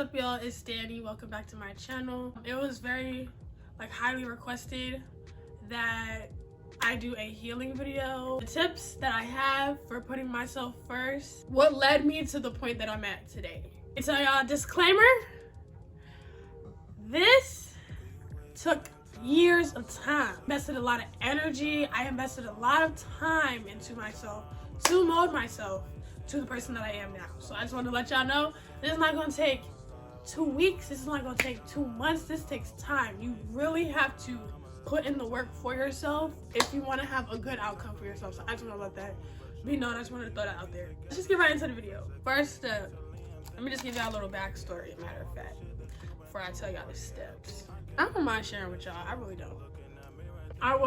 up, y'all? It's Danny. Welcome back to my channel. It was very highly requested that I do a healing video. The tips that I have for putting myself first, what led me to the point that I'm at today. So y'all, disclaimer, this took years of time. Invested a lot of energy. I invested a lot of time into myself to mold myself to the person that I am now. So I just want to let y'all know, this is not going to take 2 weeks. This is not going to take 2 months. This takes time. You really have to put in the work for yourself if you want to have a good outcome for yourself. So I just want to let that be known. I just wanted to throw that out there. Let's just get right into the video. First step, let me just give y'all a little backstory, matter of fact, before I tell y'all the steps. I don't mind sharing with y'all. I really don't. Let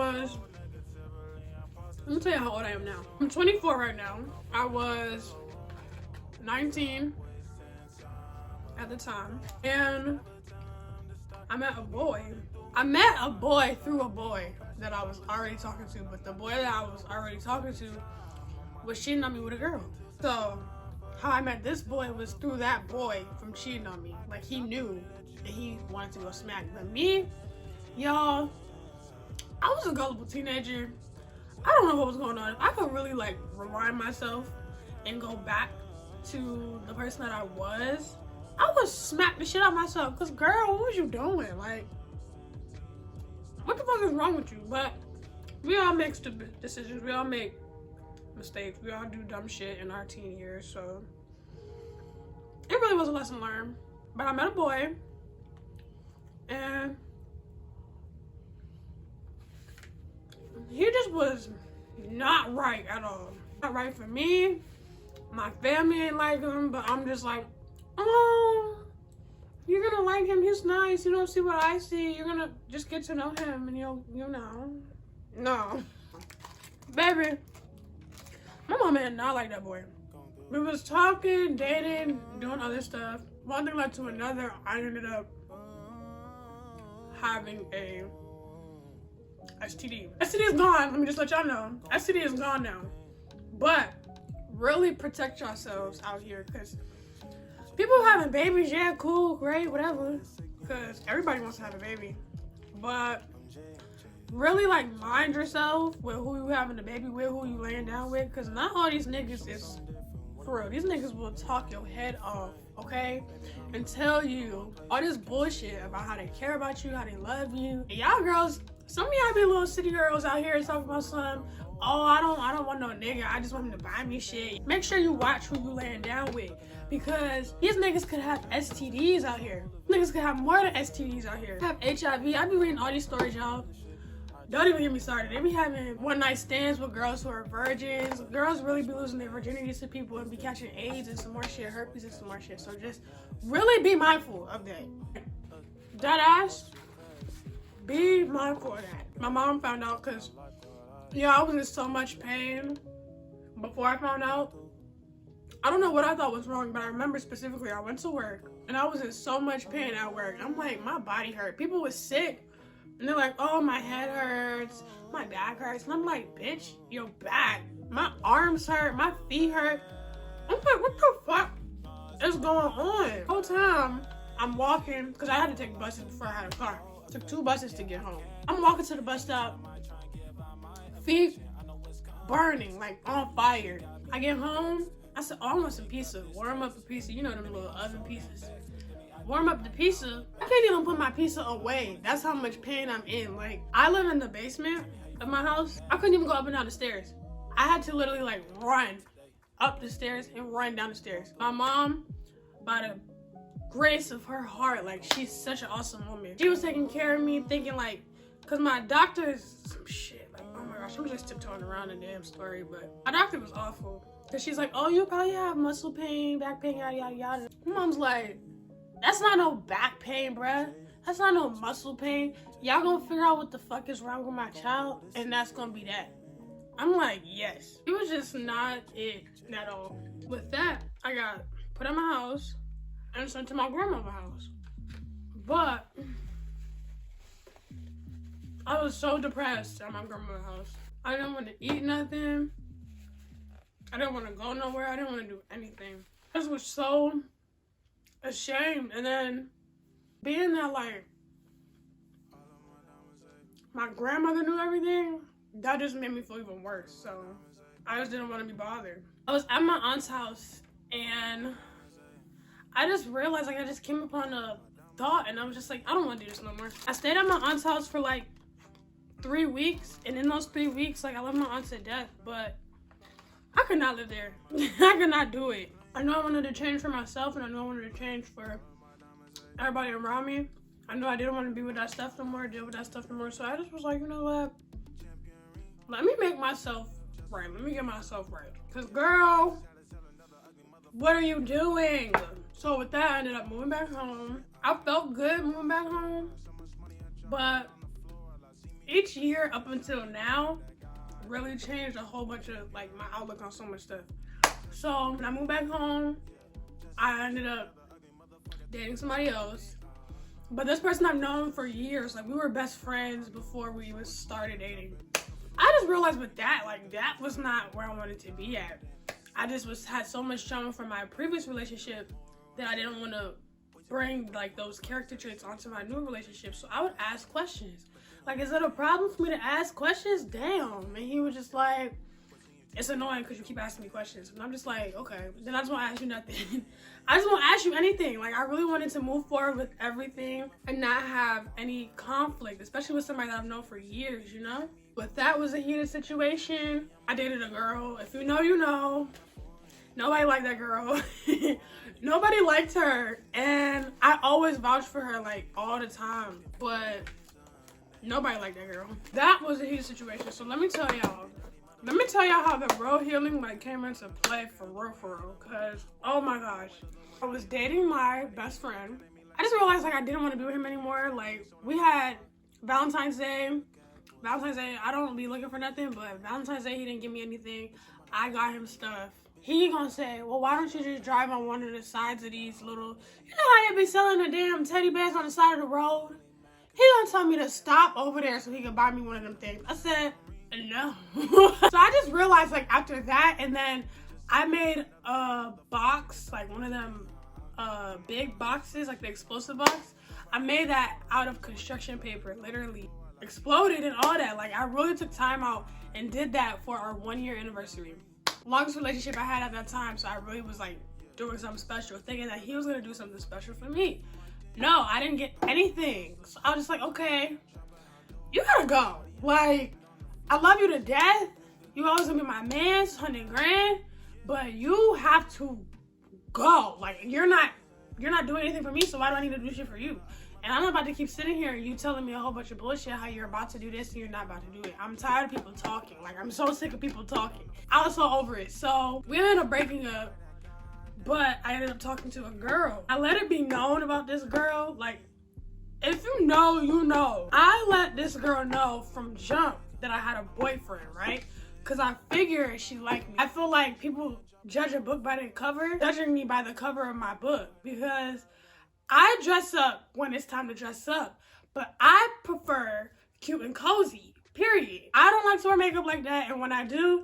me tell you how old I am now. I'm 24 right now. I was 19 at the time. And I met a boy. I met a boy through a boy that I was already talking to. But the boy that I was already talking to was cheating on me with a girl. So how I met this boy was through that boy from cheating on me. Like, he knew and he wanted to go smack. But me, y'all, I was a gullible teenager. I don't know what was going on. I could really rewind myself and go back to the person that I would smack the shit out of myself. Cause girl, what was you doing? Like, what the fuck is wrong with you? But we all make stupid decisions. We all make mistakes. We all do dumb shit in our teen years. So it really was a lesson learned. But I met a boy and he just was not right at all. Not right for me. My family ain't like him, but I'm just like, oh, you're gonna like him. He's nice. You don't see what I see. You're gonna just get to know him, and you'll know. No, baby, my mama did not like that boy. We was talking, dating, doing other stuff. One thing led to another. I ended up having a STD. STD is gone. Let me just let y'all know. STD is gone now. But really protect yourselves out here, because people having babies, yeah, cool, great, whatever. Because everybody wants to have a baby. But really mind yourself with who you having a baby with, who you laying down with. Because not all these niggas is for real. These niggas will talk your head off, okay? And tell you all this bullshit about how they care about you, how they love you. And y'all girls, some of y'all be little city girls out here talking about some, oh, I don't want no nigga, I just want him to buy me shit. Make sure you watch who you laying down with, because these niggas could have STDs out here. Niggas could have more than STDs out here. Have HIV. I be reading all these stories, y'all. Don't even get me started. They be having one night stands with girls who are virgins. Girls really be losing their virginities to people and be catching AIDS and some more shit, herpes and some more shit. So just really be mindful of that. That ass. Be mindful of that. My mom found out because, I was in so much pain before I found out. I don't know what I thought was wrong, but I remember specifically I went to work and I was in so much pain at work. I'm like, my body hurt. People was sick and they're like, oh, my head hurts, my back hurts. And I'm like, bitch, your back, my arms hurt, my feet hurt. I'm like, what the fuck is going on? The whole time I'm walking, because I had to take buses before I had a car. Took 2 buses to get home. I'm walking to the bus stop, feet burning, on fire. I get home, I said, oh, I want some pizza. Warm up a pizza. You know them little oven pieces. Warm up the pizza. I can't even put my pizza away. That's how much pain I'm in. I live in the basement of my house. I couldn't even go up and down the stairs. I had to literally run up the stairs and run down the stairs. My mom, by the grace of her heart, she's such an awesome woman. She was taking care of me, thinking cause my doctor is some shit. Oh my gosh, I'm just tiptoeing around the damn story, but my doctor was awful. Cause she's like, oh, you probably have muscle pain, back pain, yada yada yada. My mom's like, that's not no back pain, bruh. That's not no muscle pain. Y'all gonna figure out what the fuck is wrong with my child, and that's gonna be that. I'm like, yes. It was just not it at all. With that, I got put in my house and sent to my grandmother's house. But I was so depressed at my grandmother's house. I didn't want to eat nothing. I didn't want to go nowhere. I didn't want to do anything. This was so ashamed. And then being that, like, my grandmother knew everything, that just made me feel even worse. So I just didn't want to be bothered. I was at my aunt's house and I just realized, like, I just came upon a thought and I was just like, I don't want to do this no more. I stayed at my aunt's house for like 3 weeks, and in those 3 weeks, like, I love my aunt to death, but I could not live there. I could not do it. I know I wanted to change for myself, and I know I wanted to change for everybody around me. I know I didn't want to be with that stuff no more, deal with that stuff no more, so I just was like, you know what? Let me make myself right. Let me get myself right. Because, girl, what are you doing? So with that, I ended up moving back home. I felt good moving back home, but each year up until now really changed a whole bunch of, like, my outlook on so much stuff. So when I moved back home, I ended up dating somebody else. But this person I've known for years. Like, we were best friends before we even started dating. I just realized with that, like, that was not where I wanted to be at. I just had so much trauma from my previous relationship that I didn't want to bring, like, those character traits onto my new relationship. So I would ask questions. Like, is it a problem for me to ask questions? Damn. And he was just like, it's annoying because you keep asking me questions. And I'm just like, okay, then I just won't ask you nothing. I just won't ask you anything. Like, I really wanted to move forward with everything and not have any conflict, especially with somebody that I've known for years, you know? But that was a heated situation. I dated a girl. If you know, you know. Nobody liked that girl. Nobody liked her. And I always vouched for her, like, all the time. But nobody liked that girl. That was a heated situation. So let me tell y'all how the real healing, like, came into play for real. Because, oh my gosh. I was dating my best friend. I just realized, like, I didn't want to be with him anymore. Like, we had Valentine's Day. I don't be looking for nothing, but Valentine's Day, he didn't give me anything. I got him stuff. He gonna say, well, why don't you just drive on one of the sides of these little, you know how they be selling the damn teddy bears on the side of the road? He gonna tell me to stop over there so he can buy me one of them things. I said, no. So I just realized, like, after that, and then I made a box, like one of them big boxes, like the explosive box. I made that out of construction paper, literally. Exploded and all that. Like, I really took time out and did that for our 1-year anniversary. Longest relationship I had at that time, so I really was, like, doing something special, thinking that he was gonna do something special for me. No, I didn't get anything. So I was just like, okay, you gotta go. Like, I love you to death. You always gonna be my man, 100 grand, but you have to go. Like, you're not doing anything for me, so why do I need to do shit for you? And I'm not about to keep sitting here and you telling me a whole bunch of bullshit how you're about to do this and you're not about to do it. I'm tired of people talking. Like, I'm so sick of people talking. I was so over it. So we ended up breaking up, but I ended up talking to a girl. I let it be known about this girl. Like, if you know, you know. I let this girl know from jump that I had a boyfriend, right? Because I figured she liked me. I feel like people judge a book by the cover, judging me by the cover of my book, because I dress up when it's time to dress up, but I prefer cute and cozy, period. I don't like to wear makeup like that, and when I do,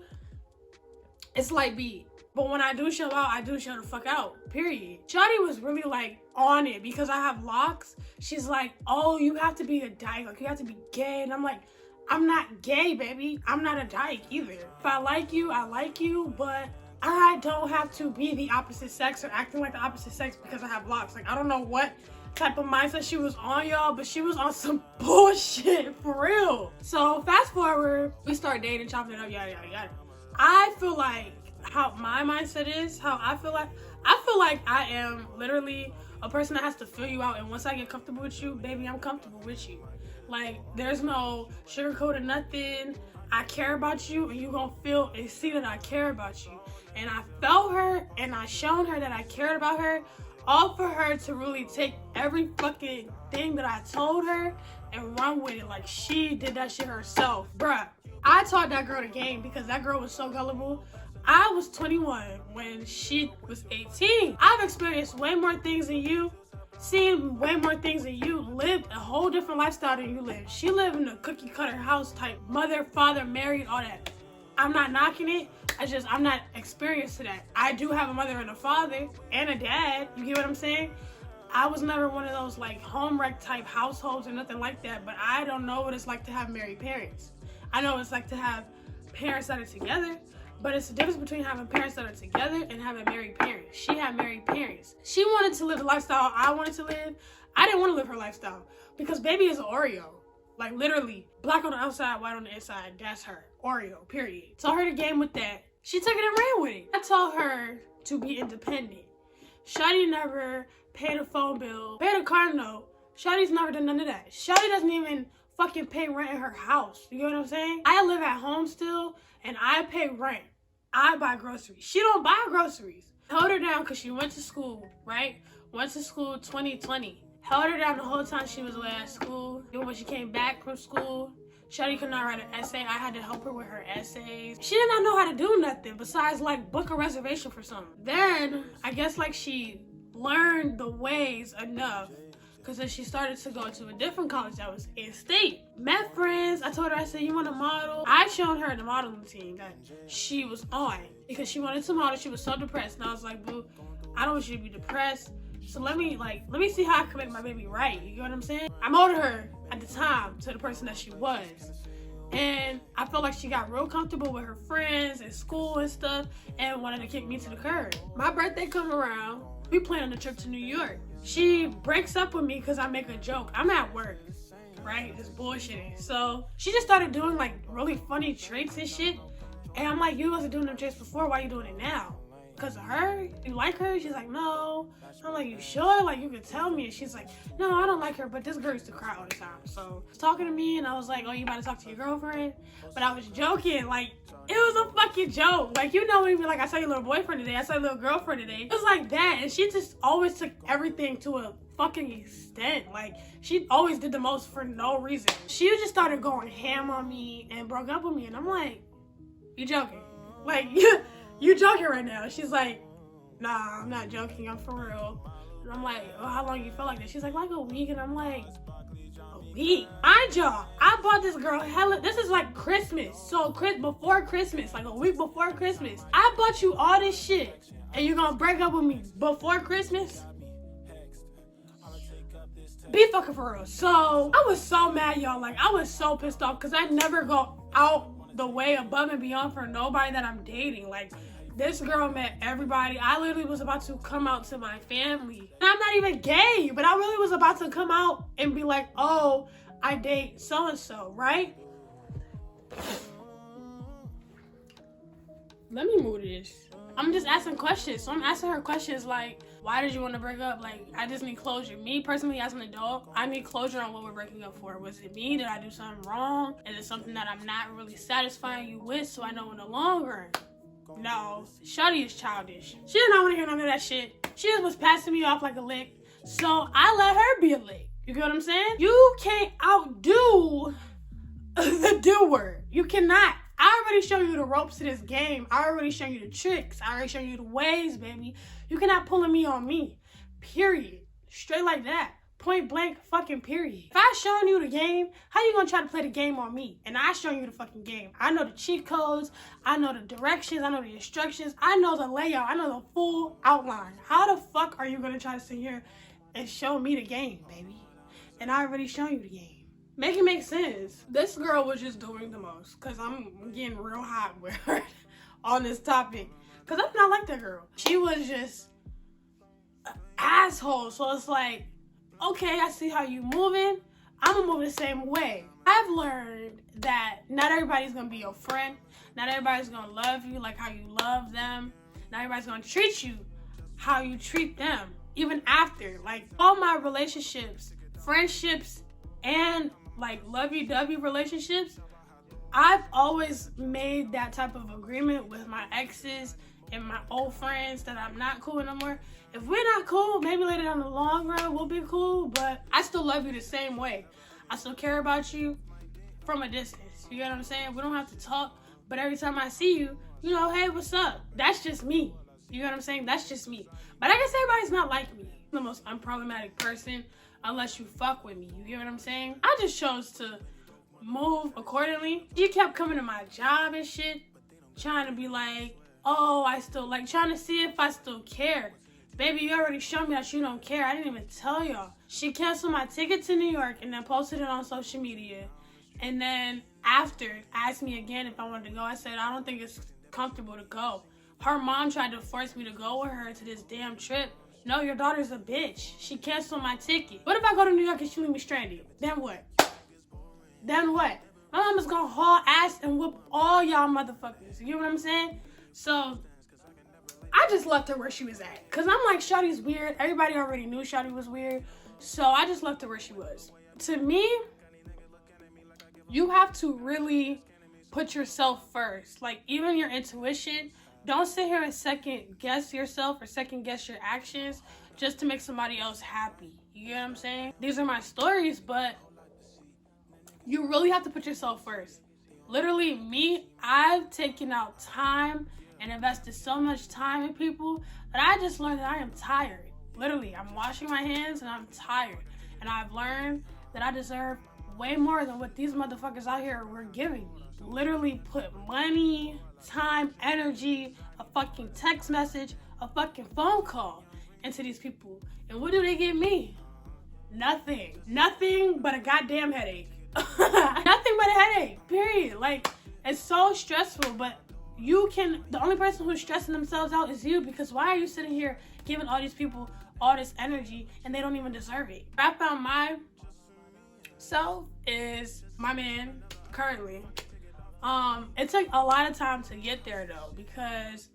it's light beat. But when I do show out, I do show the fuck out, period. Shawty was really, like, on it because I have locks. She's like, oh, you have to be a dyke, like, you have to be gay. And I'm like, I'm not gay, baby. I'm not a dyke either. If I like you, I like you, but I don't have to be the opposite sex or acting like the opposite sex because I have locks. Like, I don't know what type of mindset she was on, y'all, but she was on some bullshit for real. So fast forward, we start dating, chopping it up, yada, yada, yada. I feel like how my mindset is, how I feel like I am literally a person that has to fill you out. And once I get comfortable with you, baby, I'm comfortable with you. Like, there's no sugarcoating nothing. I care about you, and you gonna feel and see that I care about you. And I felt her, and I shown her that I cared about her, all for her to really take every fucking thing that I told her and run with it like she did that shit herself. Bruh, I taught that girl the game because that girl was so gullible. I was 21 when she was 18. I've experienced way more things than you, seen way more things than you, lived a whole different lifestyle than you lived. She lived in a cookie cutter house type, mother, father, married, all that. I'm not knocking it. I'm not experienced to that. I do have a mother and a father and a dad. You get what I'm saying? I was never one of those like home wreck type households or nothing like that, but I don't know what it's like to have married parents. I know what it's like to have parents that are together, but it's the difference between having parents that are together and having married parents. She had married parents. She wanted to live the lifestyle I wanted to live. I didn't want to live her lifestyle because baby is an Oreo. Like literally, black on the outside, white on the inside. That's her. Oreo, period. Told her to game with that. She took it and ran with it. I told her to be independent. Shawty never paid a phone bill, paid a car note. Shawty's never done none of that. Shawty doesn't even fucking pay rent in her house. You know what I'm saying? I live at home still, and I pay rent. I buy groceries. She don't buy groceries. Held her down because she went to school, right? Went to school 2020. Held her down the whole time she was away at school. Even when she came back from school, Shawty could not write an essay. I had to help her with her essays. She did not know how to do nothing besides like book a reservation for something. Then I guess like she learned the ways enough because then she started to go to a different college that was in state. Met friends. I told her, I said, you want to model? I showed her the modeling team that she was on because she wanted to model. She was so depressed. And I was like, boo, I don't want you to be depressed. So let me see how I can make my baby right. You know what I'm saying? I molded her at the time to the person that she was. And I felt like she got real comfortable with her friends and school and stuff and wanted to kick me to the curb. My birthday come around. We plan on a trip to New York. She breaks up with me because I make a joke. I'm at work, right? Just bullshitting. So she just started doing like really funny tricks and shit. And I'm like, you wasn't doing them tricks before. Why you doing it now? Because of her? You like her? She's like, no. I'm like, you sure? Like, you could tell me. And she's like, no, I don't like her, but this girl used to cry all the time. So she's talking to me, and I was like, oh, you about to talk to your girlfriend? But I was joking. Like, it was a fucking joke. Like, you know when you be like, I saw your little boyfriend today. I saw your little girlfriend today. It was like that. And she just always took everything to a fucking extent. Like, she always did the most for no reason. She just started going ham on me and broke up with me. And I'm like, you joking? Like, you joking right now. She's like, nah, I'm not joking, I'm for real. And I'm like, oh, how long you felt like that? She's like a week. And I'm like, a week? Mind y'all, I bought this girl this is like Christmas. So before Christmas, like a week before Christmas. I bought you all this shit and you're gonna break up with me before Christmas? Be fucking for real. So I was so mad, y'all. Like, I was so pissed off because I never go out the way above and beyond for nobody that I'm dating. Like, this girl met everybody. I literally was about to come out to my family. And I'm not even gay, but I really was about to come out and be like, oh, I date so-and-so, right? Let me move this. I'm just asking questions. So I'm asking her questions like, why did you want to break up? Like, I just need closure. Me, personally, as an adult, I need closure on what we're breaking up for. Was it me? Did I do something wrong? Is it something that I'm not really satisfying you with so I know in the long run? No. Shawty is childish. She did not want to hear none of that shit. She just was passing me off like a lick. So I let her be a lick. You get what I'm saying? You can't outdo the doer. You cannot. I already showed you the ropes to this game. I already showed you the tricks. I already showed you the ways, baby. You cannot pull me on me. Period. Straight like that. Point blank fucking period. If I shown you the game, how you gonna try to play the game on me? And I showing you the fucking game. I know the cheat codes. I know the directions. I know the instructions. I know the layout. I know the full outline. How the fuck are you gonna try to sit here and show me the game, baby? And I already shown you the game. Make it make sense. This girl was just doing the most because I'm getting real hot with her on this topic because I'm not like that girl. She was just an asshole. So it's like, okay, I see how you moving. I'm gonna move the same way. I've learned that not everybody's gonna be your friend. Not everybody's gonna love you like how you love them. Not everybody's gonna treat you how you treat them. Even after, like, all my relationships, friendships, and like lovey-dovey relationships, I've always made that type of agreement with my exes and my old friends that I'm not cool anymore. If we're not cool, maybe later down the long run we'll be cool, but I still love you the same way. I still care about you from a distance. You get what I'm saying? We don't have to talk, but every time I see you, you know, hey, what's up? That's just me. You know what I'm saying? That's just me. But I guess everybody's not like me. I'm the most unproblematic person unless you fuck with me. You get what I'm saying? I just chose to move accordingly. She kept coming to my job and shit, trying to be like, oh, I still like, trying to see if I still care. Baby, you already showed me that you don't care. I didn't even tell y'all. She canceled my ticket to New York and then posted it on social media. And then after, asked me again if I wanted to go. I said, I don't think it's comfortable to go. Her mom tried to force me to go with her to this damn trip. No, your daughter's a bitch. She canceled my ticket. What if I go to New York and she leave me stranded? Then what? Then what? My mama's gonna haul ass and whoop all y'all motherfuckers. You know what I'm saying? So, I just left her where she was at. Because I'm like, Shawty's weird. Everybody already knew Shawty was weird. So, I just left her where she was. To me, you have to really put yourself first. Like, even your intuition. Don't sit here and second guess yourself or second guess your actions just to make somebody else happy. You get what I'm saying? These are my stories, but you really have to put yourself first. Literally, me, I've taken out time and invested so much time in people that I just learned that I am tired. Literally, I'm washing my hands and I'm tired. And I've learned that I deserve way more than what these motherfuckers out here were giving me. Literally put money, time, energy, a fucking text message, a fucking phone call into these people. And what do they give me? Nothing. Nothing but a goddamn headache. Nothing but a headache, period. Like, it's so stressful, but the only person who's stressing themselves out is you, because why are you sitting here giving all these people all this energy and they don't even deserve it? I found myself is my man currently. It took a lot of time to get there though, because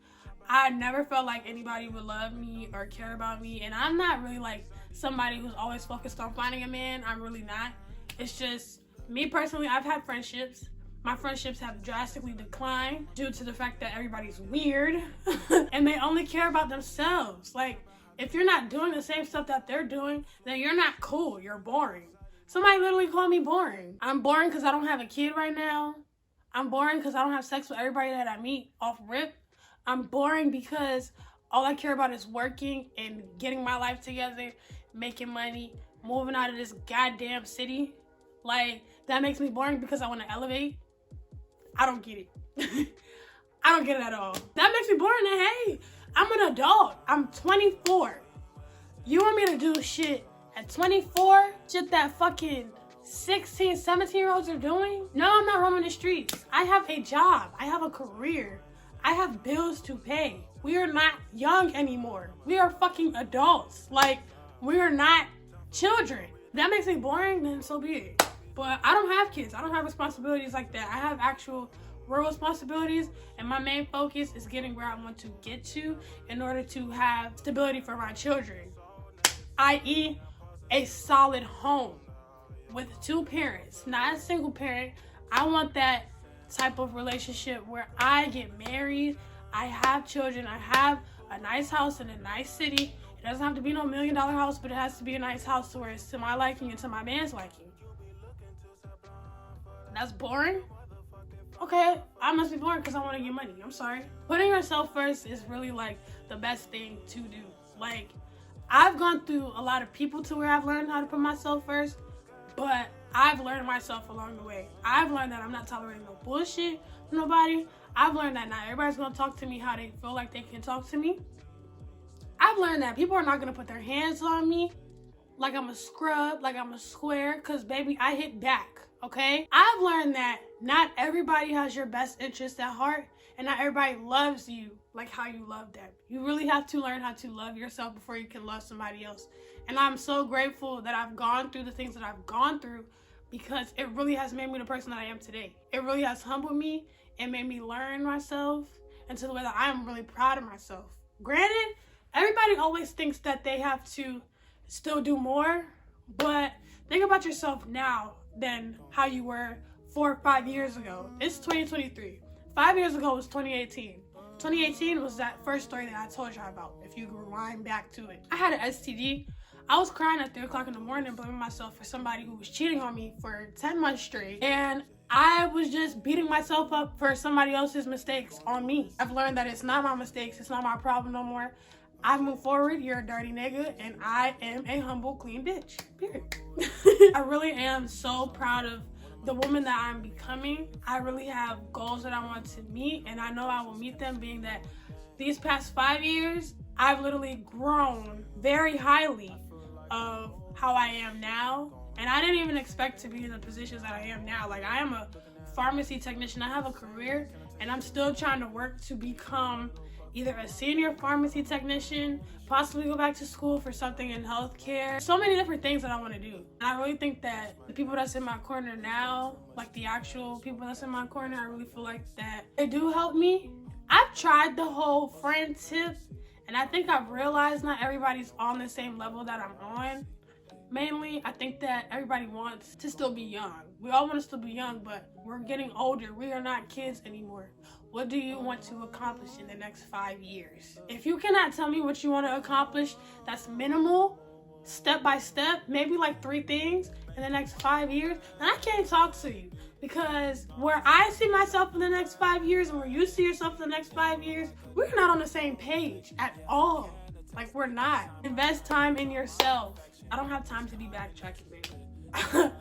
I never felt like anybody would love me or care about me, and I'm not really like somebody who's always focused on finding a man. I'm really not. It's just me personally, I've had friendships. My friendships have drastically declined due to the fact that everybody's weird and they only care about themselves. Like, if you're not doing the same stuff that they're doing, then you're not cool. You're boring. Somebody literally called me boring. I'm boring because I don't have a kid right now. I'm boring because I don't have sex with everybody that I meet off rip. I'm boring because all I care about is working and getting my life together, making money, moving out of this goddamn city. Like, that makes me boring because I want to elevate. I don't get it. I don't get it at all. That makes me boring. And hey, I'm an adult. I'm 24. You want me to do shit at 24? Shit that fucking 16, 17-year-olds are doing? No, I'm not roaming the streets. I have a job. I have a career. I have bills to pay. We are not young anymore. We are fucking adults. Like, we are not children. That makes me boring, then so be it. But I don't have kids. I don't have responsibilities like that. I have actual real responsibilities, and my main focus is getting where I want to get to in order to have stability for my children, i.e. a solid home with 2 parents, not a single parent. I want that type of relationship where I get married, I have children, I have a nice house in a nice city. It doesn't have to be no $1 million house, but it has to be a nice house to where it's to my liking and to my man's liking. That's boring? Okay, I must be boring because I want to get money. I'm sorry. Putting yourself first is really like the best thing to do. Like, I've gone through a lot of people to where I've learned how to put myself first, but I've learned myself along the way. I've learned that I'm not tolerating no bullshit from nobody. I've learned that not everybody's going to talk to me how they feel like they can talk to me. I've learned that people are not going to put their hands on me like I'm a scrub, like I'm a square, because baby, I hit back, okay? I've learned that not everybody has your best interest at heart, and not everybody loves you like how you love them. You really have to learn how to love yourself before you can love somebody else. And I'm so grateful that I've gone through the things that I've gone through, because it really has made me the person that I am today. It really has humbled me and made me learn myself into the way that I am really proud of myself. Granted, everybody always thinks that they have to still do more, but think about yourself now than how you were 4 or 5 years ago. It's 2023. 5 years ago was 2018. 2018 was that first story that I told y'all about, if you rewind back to it. I had an STD. I was crying at 3 o'clock in the morning, blaming myself for somebody who was cheating on me for 10 months straight. And I was just beating myself up for somebody else's mistakes on me. I've learned that it's not my mistakes. It's not my problem no more. I've moved forward. You're a dirty nigga, and I am a humble, clean bitch. Period. I really am so proud of the woman that I'm becoming. I really have goals that I want to meet, and I know I will meet them, being that these past 5 years, I've literally grown very highly of how I am now. And I didn't even expect to be in the positions that I am now. Like, I am a pharmacy technician. I have a career, and I'm still trying to work to become either a senior pharmacy technician, possibly go back to school for something in healthcare. So many different things that I want to do. And I really think that the people that's in my corner now, like the actual people that's in my corner, I really feel like that they do help me. I've tried the whole friend tip, and I think I've realized not everybody's on the same level that I'm on. Mainly, I think that everybody wants to still be young. We all want to still be young, but we're getting older. We are not kids anymore. What do you want to accomplish in the next 5 years? If you cannot tell me what you want to accomplish that's minimal, step by step, maybe like 3 things in the next 5 years, then I can't talk to you. Because where I see myself in the next 5 years and where you see yourself in the next 5 years, we're not on the same page at all. Like, we're not. Invest time in yourself. I don't have time to be backtracking, baby.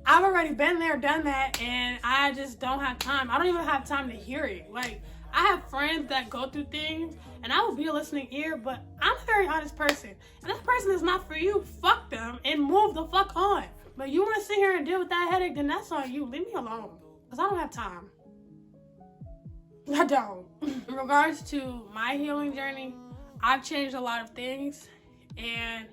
I've already been there, done that, and I just don't have time. I don't even have time to hear it. Like, I have friends that go through things, and I will be a listening ear, but I'm a very honest person. And that person is not for you. Fuck them and move the fuck on. But you want to sit here and deal with that headache, then that's on you. Leave me alone, because I don't have time. I don't. In regards to my healing journey, I've changed a lot of things, and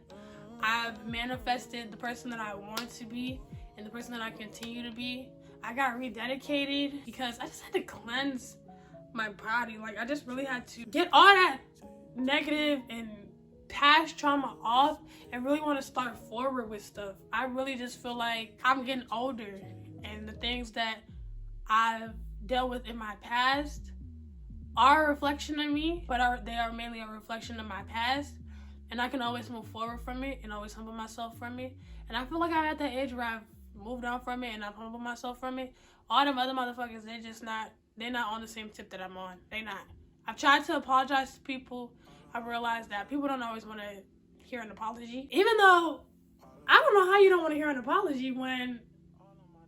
I've manifested the person that I want to be and the person that I continue to be. I got rededicated because I just had to cleanse my body. Like, I just really had to get all that negative and past trauma off and really want to start forward with stuff. I really just feel like I'm getting older, and the things that I've dealt with in my past are a reflection of me, but they are mainly a reflection of my past. And I can always move forward from it and always humble myself from it. And I feel like I'm at that age where I've moved on from it and I've humbled myself from it. All them other motherfuckers, they're not on the same tip that I'm on. They not. I've tried to apologize to people. I've realized that people don't always want to hear an apology. Even though, I don't know how you don't want to hear an apology when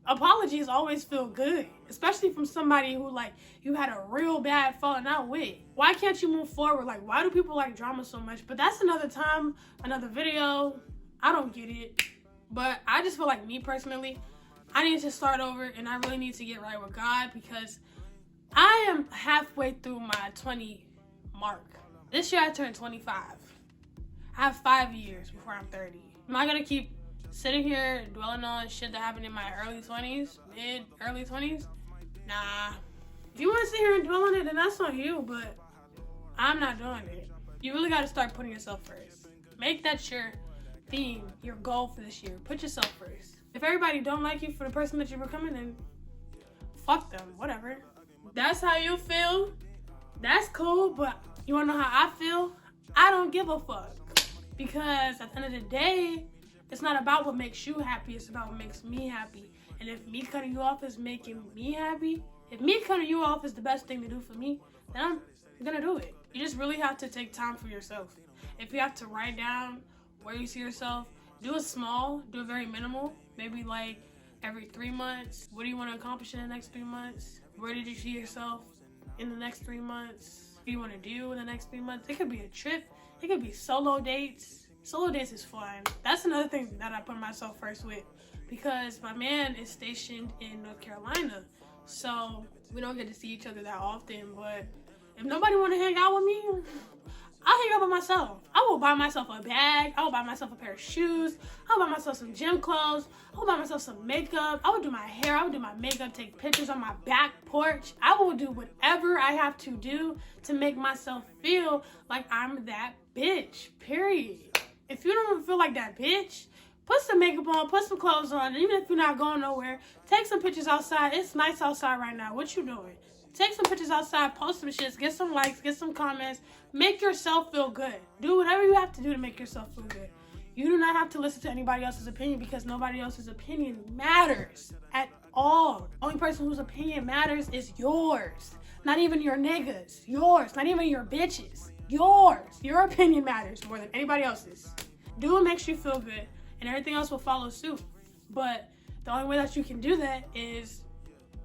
apologies always feel good, especially from somebody who, like, you had a real bad falling out with. Why can't you move forward? Like, why do people like drama so much? But that's another time, another video. I don't get it. But I just feel like, me personally, I need to start over, and I really need to get right with God, because I am halfway through my 20 mark. This year I turned 25. I have 5 years before I'm 30. Am I gonna keep sitting here dwelling on shit that happened in my early 20s, early 20s? Nah. If you want to sit here and dwell on it, then that's on you, but I'm not doing it. You really got to start putting yourself first. Make that your theme, your goal for this year. Put yourself first. If everybody don't like you for the person that you're becoming, then fuck them, whatever. That's how you feel. That's cool, but you want to know how I feel? I don't give a fuck. Because at the end of the day, it's not about what makes you happy, it's about what makes me happy. And if me cutting you off is making me happy, if me cutting you off is the best thing to do for me, then I'm gonna do it. You just really have to take time for yourself. If you have to write down where you see yourself, do it small, do it very minimal. Maybe like every 3 months. What do you want to accomplish in the next 3 months? Where did you see yourself in the next 3 months? What do you want to do in the next 3 months? It could be a trip. It could be solo dates. Solo dates is fun. That's another thing that I put myself first with, because my man is stationed in North Carolina. So we don't get to see each other that often, but if nobody want to hang out with me, I'll hang out by myself. I will buy myself a bag. I will buy myself a pair of shoes. I'll buy myself some gym clothes. I'll buy myself some makeup. I will do my hair. I will do my makeup, take pictures on my back porch. I will do whatever I have to do to make myself feel like I'm that bitch, period. If you don't feel like that bitch, put some makeup on, put some clothes on, and even if you're not going nowhere, take some pictures outside. It's nice outside right now. What you doing? Take some pictures outside, post some shits, get some likes, get some comments. Make yourself feel good. Do whatever you have to do to make yourself feel good. You do not have to listen to anybody else's opinion, because nobody else's opinion matters at all. The only person whose opinion matters is yours. Not even your niggas. Yours. Not even your bitches. Yours. Your opinion matters more than anybody else's. Do what makes you feel good, and everything else will follow suit. But the only way that you can do that is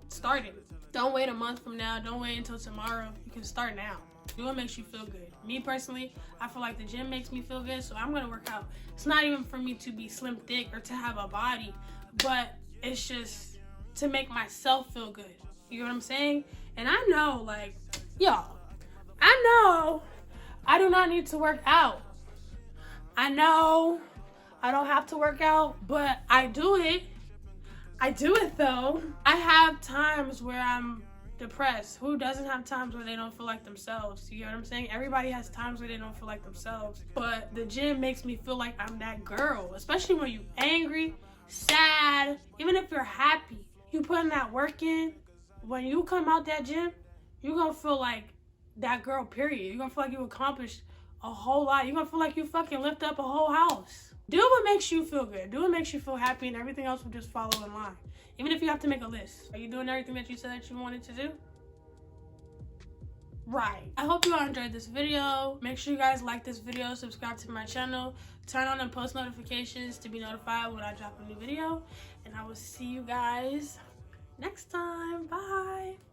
start it. Don't wait a month from now. Don't wait until tomorrow. You can start now. Do what makes you feel good. Me personally, I feel like the gym makes me feel good, so I'm gonna work out. It's not even for me to be slim thick or to have a body, but it's just to make myself feel good. You know what I'm saying? And I know, like, y'all, I know I do not need to work out. I know I don't have to work out, but I do it. I do it though. I have times where I'm depressed. Who doesn't have times where they don't feel like themselves? You know what I'm saying? Everybody has times where they don't feel like themselves. But the gym makes me feel like I'm that girl, especially when you're angry, sad, even if you're happy. You putting that work in, when you come out that gym, you're gonna feel like that girl, period. You're gonna feel like you accomplished a whole lot. You're gonna feel like you fucking lift up a whole house. Do what makes you feel good. Do what makes you feel happy, and everything else will just follow in line. Even if you have to make a list. Are you doing everything that you said that you wanted to do? Right. I hope you all enjoyed this video. Make sure you guys like this video, subscribe to my channel, turn on the post notifications to be notified when I drop a new video. And I will see you guys next time. Bye.